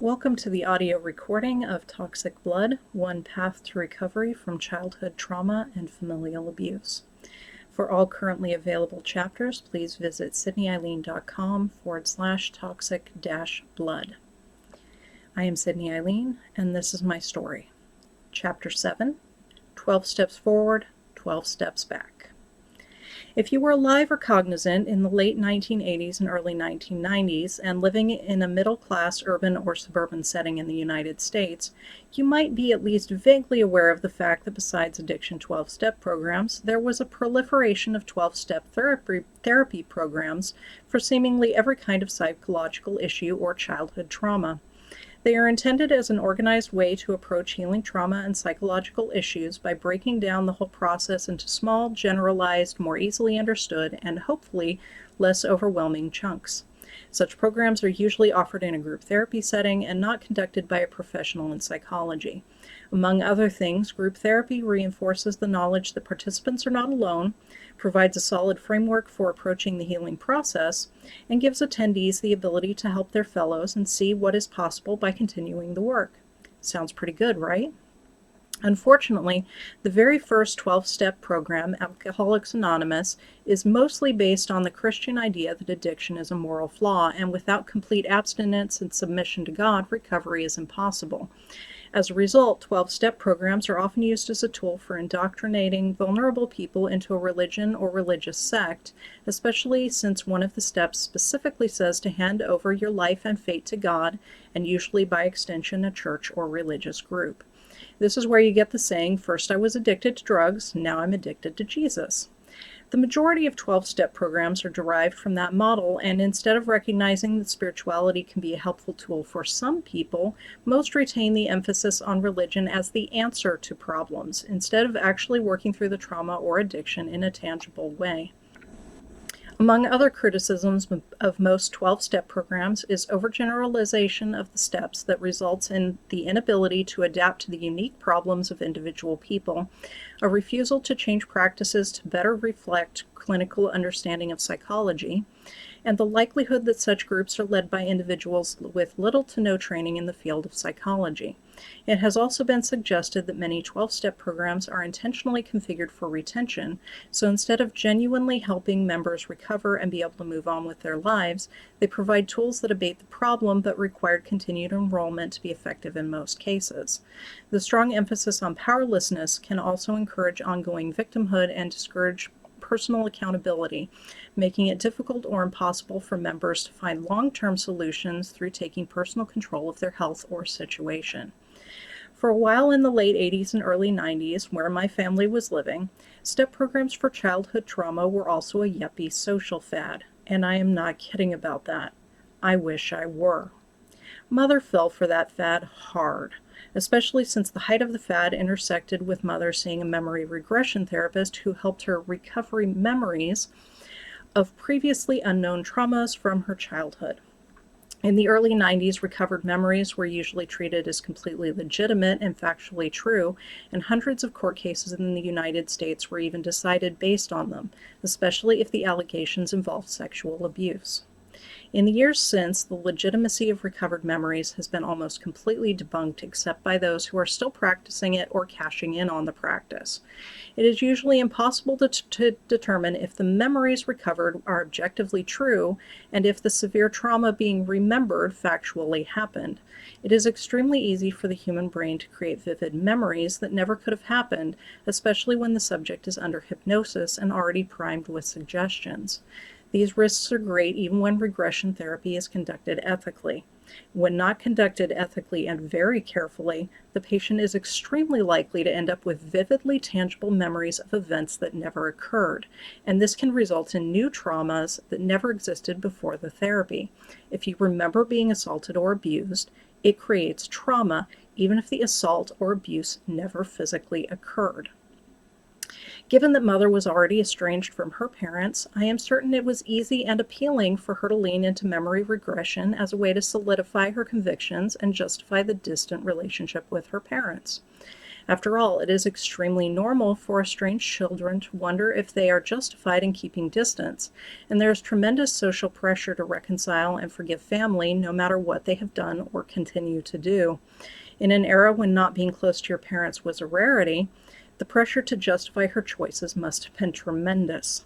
Welcome to the audio recording of Toxic Blood, One Path to Recovery from Childhood Trauma and Familial Abuse. For all currently available chapters, please visit sydneyeileen.com/toxic-blood. I am Sydney Eileen, and this is my story. Chapter 7, 12 Steps Forward, 12 Steps Back. If you were alive or cognizant in the late 1980s and early 1990s and living in a middle-class urban or suburban setting in the United States, you might be at least vaguely aware of the fact that besides addiction 12-step programs, there was a proliferation of 12-step therapy programs for seemingly every kind of psychological issue or childhood trauma. They are intended as an organized way to approach healing trauma and psychological issues by breaking down the whole process into small, generalized, more easily understood, and hopefully less overwhelming chunks. Such programs are usually offered in a group therapy setting and not conducted by a professional in psychology. Among other things, group therapy reinforces the knowledge that participants are not alone, provides a solid framework for approaching the healing process, and gives attendees the ability to help their fellows and see what is possible by continuing the work. Sounds pretty good, right? Unfortunately, the very first 12-step program, Alcoholics Anonymous, is mostly based on the Christian idea that addiction is a moral flaw, and without complete abstinence and submission to God, recovery is impossible. As a result, 12-step programs are often used as a tool for indoctrinating vulnerable people into a religion or religious sect, especially since one of the steps specifically says to hand over your life and fate to God, and usually by extension a church or religious group. This is where you get the saying, first I was addicted to drugs, now I'm addicted to Jesus. The majority of 12-step programs are derived from that model, and instead of recognizing that spirituality can be a helpful tool for some people, most retain the emphasis on religion as the answer to problems, instead of actually working through the trauma or addiction in a tangible way. Among other criticisms of most 12-step programs is overgeneralization of the steps that results in the inability to adapt to the unique problems of individual people, a refusal to change practices to better reflect clinical understanding of psychology, and the likelihood that such groups are led by individuals with little to no training in the field of psychology. It has also been suggested that many 12-step programs are intentionally configured for retention, so instead of genuinely helping members recover and be able to move on with their lives, they provide tools that abate the problem but require continued enrollment to be effective in most cases. The strong emphasis on powerlessness can also encourage ongoing victimhood and discourage personal accountability, making it difficult or impossible for members to find long-term solutions through taking personal control of their health or situation. For a while in the late 80s and early 90s, where my family was living, step programs for childhood trauma were also a yuppie social fad, and I am not kidding about that. I wish I were. Mother fell for that fad hard, especially since the height of the fad intersected with Mother seeing a memory regression therapist who helped her recover memories of previously unknown traumas from her childhood. In the early 90s, recovered memories were usually treated as completely legitimate and factually true, and hundreds of court cases in the United States were even decided based on them, especially if the allegations involved sexual abuse. In the years since, the legitimacy of recovered memories has been almost completely debunked except by those who are still practicing it or cashing in on the practice. It is usually impossible to determine if the memories recovered are objectively true and if the severe trauma being remembered factually happened. It is extremely easy for the human brain to create vivid memories that never could have happened, especially when the subject is under hypnosis and already primed with suggestions. These risks are great even when regression therapy is conducted ethically. When not conducted ethically and very carefully, the patient is extremely likely to end up with vividly tangible memories of events that never occurred, and this can result in new traumas that never existed before the therapy. If you remember being assaulted or abused, it creates trauma, even if the assault or abuse never physically occurred. Given that Mother was already estranged from her parents, I am certain it was easy and appealing for her to lean into memory regression as a way to solidify her convictions and justify the distant relationship with her parents. After all, it is extremely normal for estranged children to wonder if they are justified in keeping distance, and there is tremendous social pressure to reconcile and forgive family no matter what they have done or continue to do. In an era when not being close to your parents was a rarity, the pressure to justify her choices must have been tremendous.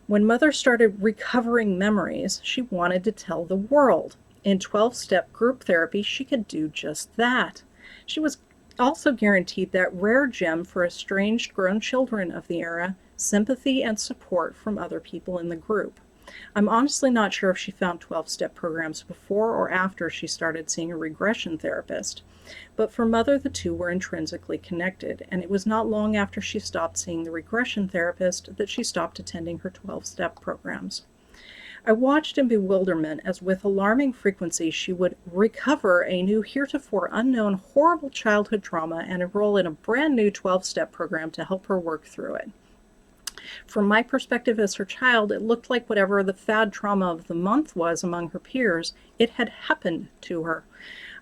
When Mother started recovering memories, she wanted to tell the world. In 12-step group therapy, she could do just that. She was also guaranteed that rare gem for estranged grown children of the era, sympathy and support from other people in the group. I'm honestly not sure if she found 12-step programs before or after she started seeing a regression therapist, but for Mother the two were intrinsically connected, and it was not long after she stopped seeing the regression therapist that she stopped attending her 12-step programs. I watched in bewilderment as with alarming frequency she would recover a new heretofore unknown horrible childhood trauma and enroll in a brand new 12-step program to help her work through it. From my perspective as her child, it looked like whatever the fad trauma of the month was among her peers, it had happened to her.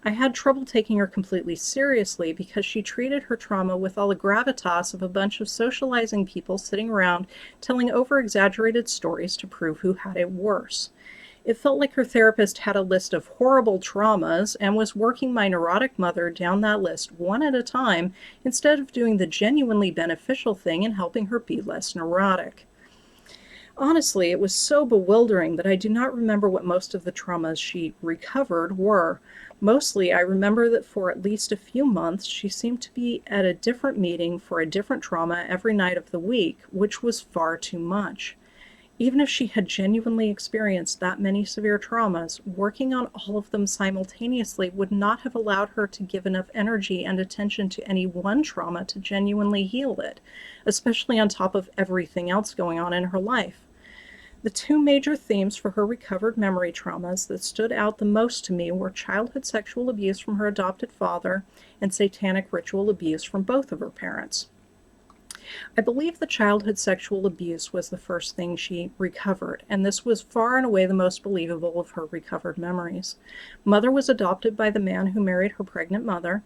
I had trouble taking her completely seriously because she treated her trauma with all the gravitas of a bunch of socializing people sitting around telling over-exaggerated stories to prove who had it worse. It felt like her therapist had a list of horrible traumas and was working my neurotic mother down that list one at a time instead of doing the genuinely beneficial thing and helping her be less neurotic. Honestly, it was so bewildering that I do not remember what most of the traumas she recovered were. Mostly, I remember that for at least a few months, she seemed to be at a different meeting for a different trauma every night of the week, which was far too much. Even if she had genuinely experienced that many severe traumas, working on all of them simultaneously would not have allowed her to give enough energy and attention to any one trauma to genuinely heal it, especially on top of everything else going on in her life. The two major themes for her recovered memory traumas that stood out the most to me were childhood sexual abuse from her adopted father and satanic ritual abuse from both of her parents. I believe the childhood sexual abuse was the first thing she recovered, and this was far and away the most believable of her recovered memories. Mother was adopted by the man who married her pregnant mother,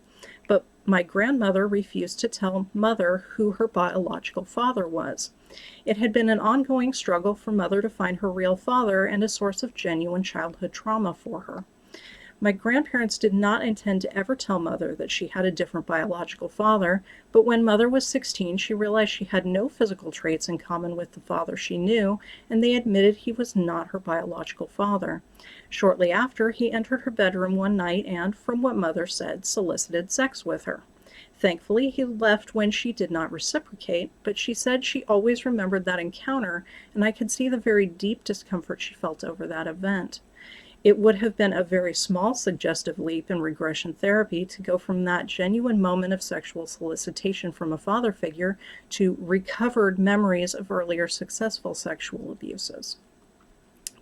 but my grandmother refused to tell Mother who her biological father was. It had been an ongoing struggle for Mother to find her real father and a source of genuine childhood trauma for her. My grandparents did not intend to ever tell Mother that she had a different biological father, but when Mother was 16, she realized she had no physical traits in common with the father she knew, and they admitted he was not her biological father. Shortly after, he entered her bedroom one night and, from what Mother said, solicited sex with her. Thankfully, he left when she did not reciprocate, but she said she always remembered that encounter, and I could see the very deep discomfort she felt over that event. It would have been a very small suggestive leap in regression therapy to go from that genuine moment of sexual solicitation from a father figure to recovered memories of earlier successful sexual abuses.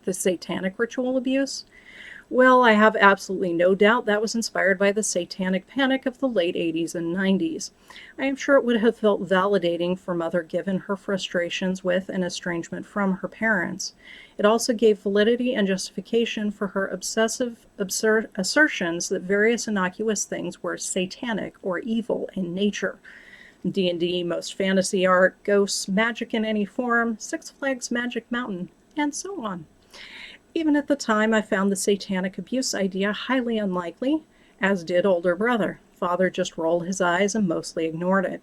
The satanic ritual abuse? Well, I have absolutely no doubt that was inspired by the Satanic Panic of the late 80s and 90s. I am sure it would have felt validating for Mother given her frustrations with and estrangement from her parents. It also gave validity and justification for her obsessive assertions that various innocuous things were satanic or evil in nature. D&D, most fantasy art, ghosts, magic in any form, Six Flags Magic Mountain, and so on. Even at the time, I found the satanic abuse idea highly unlikely, as did older brother. Father just rolled his eyes and mostly ignored it.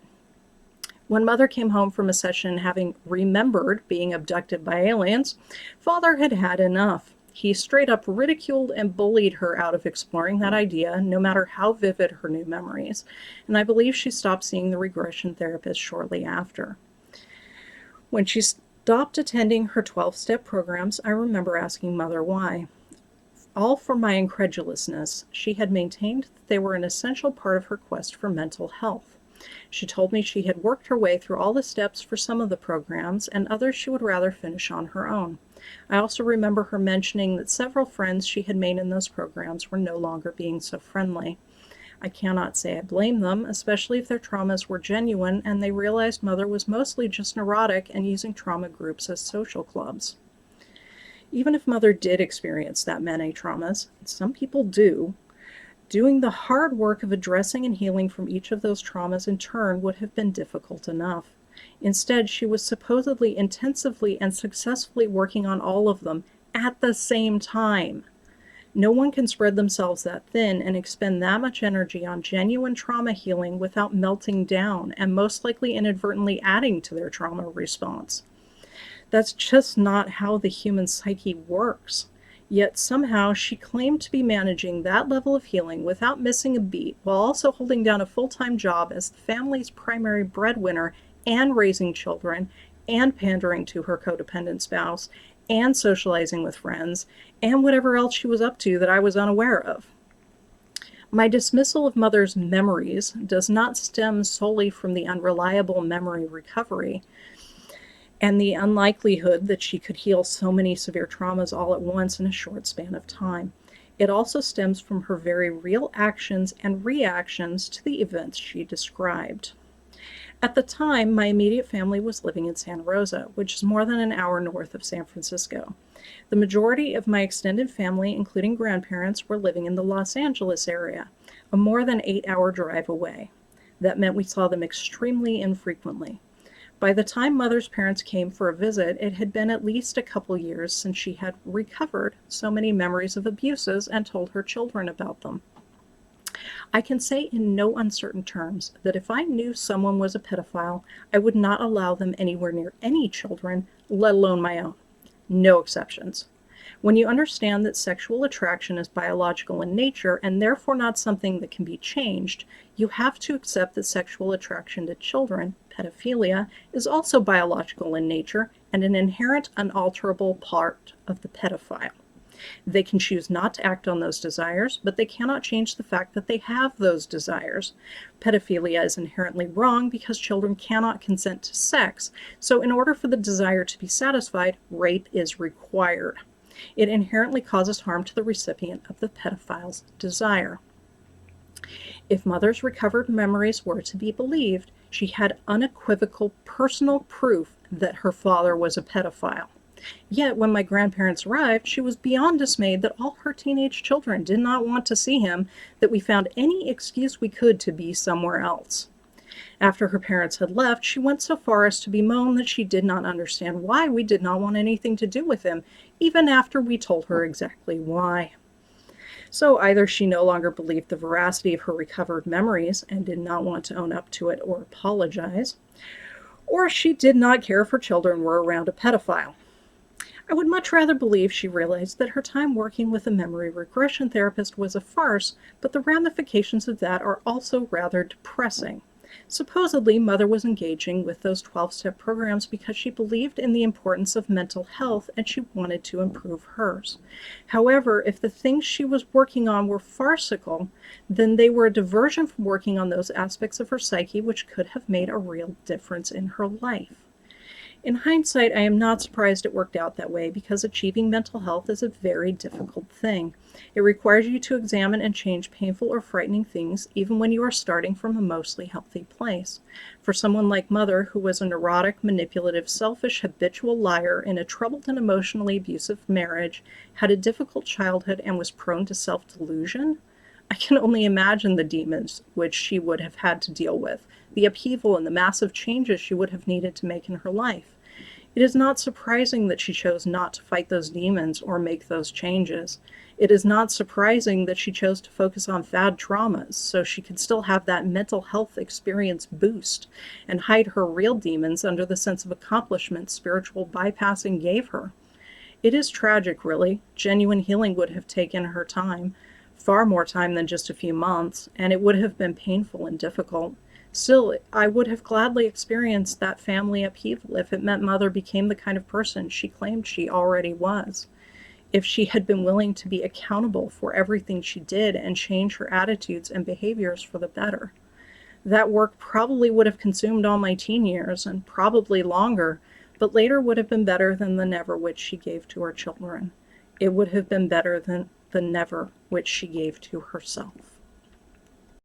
When Mother came home from a session having remembered being abducted by aliens, Father had had enough. He straight up ridiculed and bullied her out of exploring that idea, no matter how vivid her new memories, and I believe she stopped seeing the regression therapist shortly after. When she stopped attending her 12-step programs, I remember asking Mother why. All for my incredulousness, she had maintained that they were an essential part of her quest for mental health. She told me she had worked her way through all the steps for some of the programs, and others she would rather finish on her own. I also remember her mentioning that several friends she had made in those programs were no longer being so friendly. I cannot say I blame them, especially if their traumas were genuine and they realized Mother was mostly just neurotic and using trauma groups as social clubs. Even if Mother did experience that many traumas, some people do, Doing the hard work of addressing and healing from each of those traumas in turn would have been difficult enough. Instead, she was supposedly intensively and successfully working on all of them at the same time. No one can spread themselves that thin and expend that much energy on genuine trauma healing without melting down and most likely inadvertently adding to their trauma response. That's just not how the human psyche works. Yet somehow she claimed to be managing that level of healing without missing a beat, while also holding down a full-time job as the family's primary breadwinner and raising children and pandering to her codependent spouse and socializing with friends and whatever else she was up to that I was unaware of. My dismissal of Mother's memories does not stem solely from the unreliable memory recovery and the unlikelihood that she could heal so many severe traumas all at once in a short span of time. It also stems from her very real actions and reactions to the events she described. At the time, my immediate family was living in Santa Rosa, which is more than an hour north of San Francisco. The majority of my extended family, including grandparents, were living in the Los Angeles area, a more than 8-hour drive away. That meant we saw them extremely infrequently. By the time Mother's parents came for a visit, it had been at least a couple years since she had recovered so many memories of abuses and told her children about them. I can say in no uncertain terms that if I knew someone was a pedophile, I would not allow them anywhere near any children, let alone my own. No exceptions. When you understand that sexual attraction is biological in nature and therefore not something that can be changed, you have to accept that sexual attraction to children, pedophilia, is also biological in nature and an inherent unalterable part of the pedophile. They can choose not to act on those desires, but they cannot change the fact that they have those desires. Pedophilia is inherently wrong because children cannot consent to sex, so in order for the desire to be satisfied, rape is required. It inherently causes harm to the recipient of the pedophile's desire. If Mother's recovered memories were to be believed, she had unequivocal personal proof that her father was a pedophile. Yet, when my grandparents arrived, she was beyond dismayed that all her teenage children did not want to see him, that we found any excuse we could to be somewhere else. After her parents had left, she went so far as to bemoan that she did not understand why we did not want anything to do with him, even after we told her exactly why. So either she no longer believed the veracity of her recovered memories and did not want to own up to it or apologize, or she did not care if her children were around a pedophile. I would much rather believe she realized that her time working with a memory regression therapist was a farce, but the ramifications of that are also rather depressing. Supposedly, Mother was engaging with those 12-step programs because she believed in the importance of mental health and she wanted to improve hers. However, if the things she was working on were farcical, then they were a diversion from working on those aspects of her psyche which could have made a real difference in her life. In hindsight, I am not surprised it worked out that way because achieving mental health is a very difficult thing. It requires you to examine and change painful or frightening things even when you are starting from a mostly healthy place. For someone like Mother, who was a neurotic, manipulative, selfish, habitual liar in a troubled and emotionally abusive marriage, had a difficult childhood, and was prone to self-delusion, I can only imagine the demons which she would have had to deal with, the upheaval and the massive changes she would have needed to make in her life. It is not surprising that she chose not to fight those demons or make those changes. It is not surprising that she chose to focus on fad traumas so she could still have that mental health experience boost and hide her real demons under the sense of accomplishment spiritual bypassing gave her. It is tragic, really. Genuine healing would have taken her time, far more time than just a few months, and it would have been painful and difficult. Still, I would have gladly experienced that family upheaval if it meant Mother became the kind of person she claimed she already was. If she had been willing to be accountable for everything she did and change her attitudes and behaviors for the better. That work probably would have consumed all my teen years, and probably longer, but later would have been better than the never which she gave to her children. It would have been better than the never which she gave to herself.